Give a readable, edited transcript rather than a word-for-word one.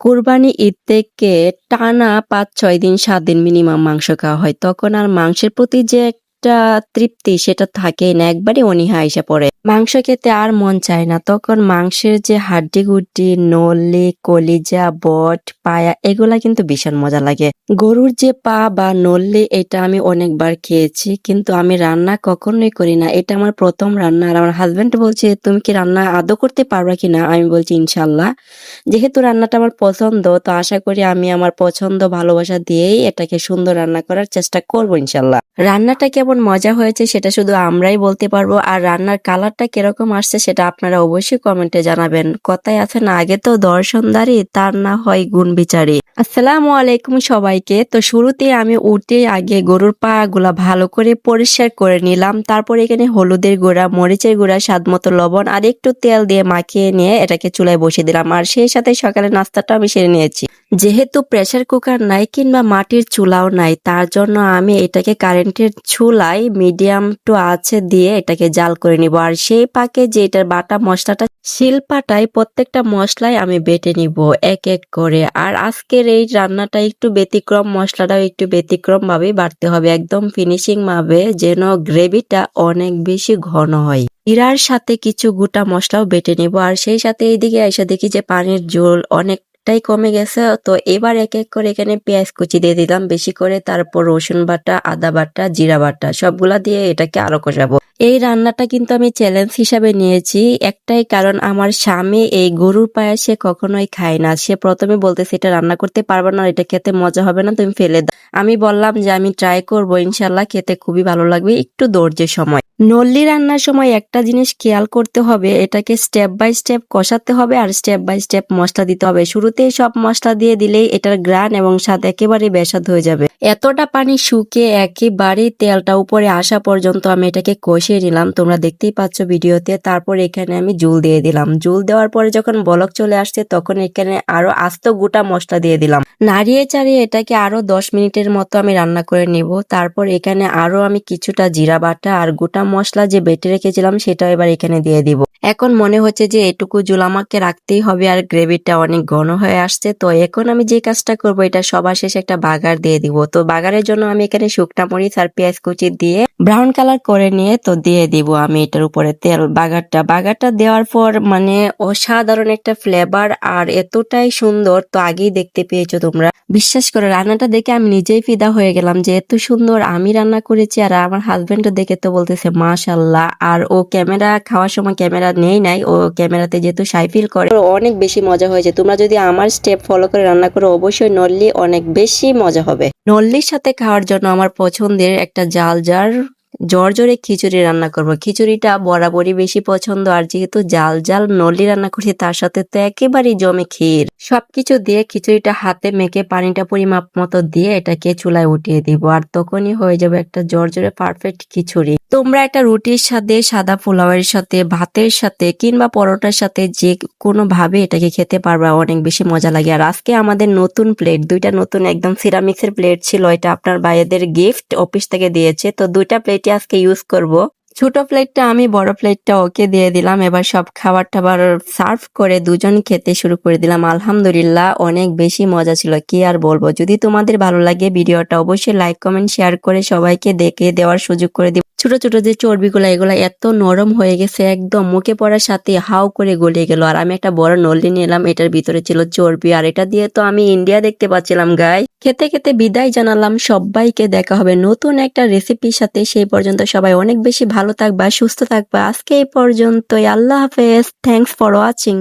কোরবানি ঈদ থেকে টানা ৫-৬ দিন ৭ দিন মিনিমাম মাংস খাওয়া হয়। তখন আর মাংসের প্রতি যে একটা তৃপ্তি সেটা থাকেই না। একবারে অনীহা আইসা পড়ে। মাংস খেতে আর মন চায় না। তখন মাংসের যে হাড্ডি-গুড্ডি, নলি, কলিজা, বট, পায়া এগুলা কিন্তু ভীষণ মজা লাগে। গরুর যে পা বা নল্লি এটা আমি অনেকবার খেয়েছি। কিন্তু আমি রান্না কখনোই করি না। এটা আমার ১ম রান্না। আর আমার হাসব্যান্ড বলছে, "তুমি কি রান্না আদৌ করতে পারবা কিনা?" আমি বলছি, "ইনশাআল্লাহ।" যেহেতু রান্নাটা আমার পছন্দ তো আশা করি আমি আমার পছন্দ ভালোবাসা দিয়েই এটাকে সুন্দর রান্না করার চেষ্টা করব ইনশাল্লাহ। রান্নাটা কেমন মজা হয়েছে সেটা শুধু আমরাই বলতে পারবো, আর রান্নার কালারটা কিরকম আসছে সেটা আপনারা অবশ্যই কমেন্টে জানাবেন। কথায় আছে না, আগে তো দর্শনদারি তার না হয় গুণ বিচারি। আসসালামু আলাইকুম সবাইকে। তো শুরুতে আমি উঠে আগে গরুর পা গুলা ভালো করে পরিষ্কার করে নিলাম। তারপর এখানে হলুদের গুঁড়া, মরিচের গুঁড়া, স্বাদ মতো লবণ আর একটু তেল দিয়ে মাখিয়ে নিয়ে এটাকে চুলায় বসিয়ে দিলাম। আর সেই সাথে সকালে নাস্তাটা আমি সেরে নিয়েছি। যেহেতু প্রেসার কুকার নাই কিংবা মাটির চুলাও নাই, তার জন্য আমি এটাকে কারেন্টের চুলায় মিডিয়াম টু আঁচে দিয়ে এটাকে জাল করে নিব। আর সেই পাকে যে এটার বাটা মশলাটা শিলপাটায় প্রত্যেকটা মশলাই আমি বেটে নিব এক এক করে। আর আজকের এই রান্নাটা একটু ব্যতিক্রম, মশলাটাও একটু ব্যতিক্রম ভাবেই বাড়তে হবে, একদম ফিনিশিং ভাবে, যেন গ্রেভিটা অনেক বেশি ঘন হয়। জিরার সাথে কিছু গোটা মশলাও বেটে নিব। আর সেই সাথে এইদিকে এসে দেখি যে পানির ঝোল অনেকটাই কমে গেছে। তো এবার এক এক করে এখানে পেঁয়াজ কুচি দিয়ে দিলাম বেশি করে, তারপর রসুন বাটা, আদা বাটা, জিরা বাটা সবগুলা দিয়ে এটাকে আরো কষাবো। এই রান্নাটা কিন্তু আমি চ্যালেঞ্জ হিসাবে নিয়েছি, একটাই কারণ আমার স্বামী এই গরুর পায়া সে কখনোই খায় না। সে প্রথমে বলতেছে এটা রান্না করতে পারবে না, এটা খেতে মজা হবে না, তুমি ফেলে দাও। আমি বললাম যে আমি ট্রাই করবো, ইনশাল্লাহ খেতে খুবই ভালো লাগবে, একটু ধৈর্যের সময়। নল্লি রান্নার সময় একটা জিনিস খেয়াল করতে হবে, এটাকে স্টেপ বাই স্টেপ কষাতে হবে আর স্টেপ বাই স্টেপ মশলা দিতে হবে। শুরুতেই সব মশলা দিয়ে দিলেই এটার গ্রান এবং স্বাদ একেবারে বেস্বাদ হয়ে যাবে। এতটা পানি শুকিয়ে একেবারে তেলটা উপরে আসা পর্যন্ত আমি এটাকে কষিয়ে নিলাম, তোমরা দেখতেই পাচ্ছ ভিডিওতে। তারপর এখানে আমি জুল দিয়ে দিলাম। জুল দেওয়ার পরে যখন বলক চলে আসছে তখন এখানে আরো আস্ত গোটা মশলা দিয়ে দিলাম। নাড়িয়ে চাড়িয়ে এটাকে আরো 10 মিনিটের মতো আমি রান্না করে নিব। তারপর এখানে আরো আমি কিছুটা জিরা বাটা আর গোটা মশলা যে বেটে রেখেছিলাম সেটাও এবার এখানে দিয়ে দিব। এখন মনে হচ্ছে যে এটুকু জল আমাকে রাখতেই হবে, আর গ্রেভিটা অনেক ঘন হয়ে আসছে। তো এখন আমি যে কাজটা করব, এটা সবার শেষে একটা বাগার দিয়ে দিব। তো বাগারের জন্য আমি এখানে শুকনা মরিচ আর পেঁয়াজ কুচি দিয়ে ব্রাউন কালার করে নিয়ে তো দিয়ে দিব আমি এটার উপরে তেল। বাগারটা দেওয়ার পর মানে অসাধারণ একটা ফ্লেভার আর এতটাই সুন্দর, তো আগেই দেখতে পেয়েছো তোমরা। বিশ্বাস করে রান্নাটা দেখে আমি নিজেই ফিদা হয়ে গেলাম যে এত সুন্দর আমি রান্না করেছি। আর আমার হাজবেন্ডও দেখে তো বলতেছে মাশাআল্লাহ। আর ও ক্যামেরা খাওয়ার সময় ক্যামেরা নেই নাই, ও ক্যামেরাতে যেহেতু সাই ফিল করে, অনেক বেশি মজা হয়েছে। তোমরা যদি আমার স্টেপ ফলো করে রান্না করো অবশ্যই নল্লি অনেক বেশি মজা হবে। নল্লির সাথে খাওয়ার জন্য আমার পছন্দের একটা জাল জার জর্জরে খিচুড়ি রান্না করব। খিচুড়িটা বরাবরই বেশি পছন্দ, আর যেহেতু জাল জাল নলি রান্না করছি তার সাথে তো একেবারেই জমে ক্ষীর। সবকিছু দিয়ে খিচুড়িটা হাতে মেখে পানিটা পরিমাপ মতো দিয়ে এটাকে চুলায় উঠিয়ে দিব, আর তখনই হয়ে যাবে একটা জর্জরে পারফেক্ট খিচুড়ি। তোমরা একটা রুটির সাথে, সাদা পোলাওয়ের সাথে, ভাতের সাথে কিংবা পরোটার সাথে যে কোনো ভাবে এটাকে খেতে পারবা, অনেক বেশি মজা লাগে। আর আজকে আমাদের নতুন প্লেট, দুইটা নতুন একদম সিরামিক্সের প্লেট ছিল, এটা আপনার ভাইয়াদের গিফট অফিস থেকে দিয়েছে। তো দুইটা প্লেট আজকে ইউজ করব। ছোট প্লেটটা আমি, বড় প্লেটটা ওকে দিয়ে দিলাম। এবার সব খাবার টাবার সার্ভ করে দুজন খেতে শুরু করে দিলাম। আলহামদুলিল্লাহ অনেক বেশি মজা ছিল, কি আর বলবো। যদি তোমাদের ভালো লাগে ভিডিওটা অবশ্যই লাইক কমেন্ট শেয়ার করে সবাইকে দেখে দেওয়ার সুযোগ করে দিব। ছোট ছোট যে চর্বিগুলো এগুলা এত নরম হয়ে গেছে, একদম মুখে পড়ার সাথে হাউ করে গলে গেল। আর আমি একটা বড় নল্লি নিলাম, এটার ভিতরে ছিল চর্বি, আর এটা দিয়ে তো আমি ইন্ডিয়া দেখতে পাচ্ছিলাম গাই। খেতে খেতে বিদায় জানালাম সবাইকে, দেখা হবে নতুন একটা রেসিপির সাথে। সেই পর্যন্ত সবাই অনেক বেশি ভালো থাকবা, সুস্থ থাকবা। আজকে এই পর্যন্তই, আল্লাহ হাফেজ। Thanks for watching.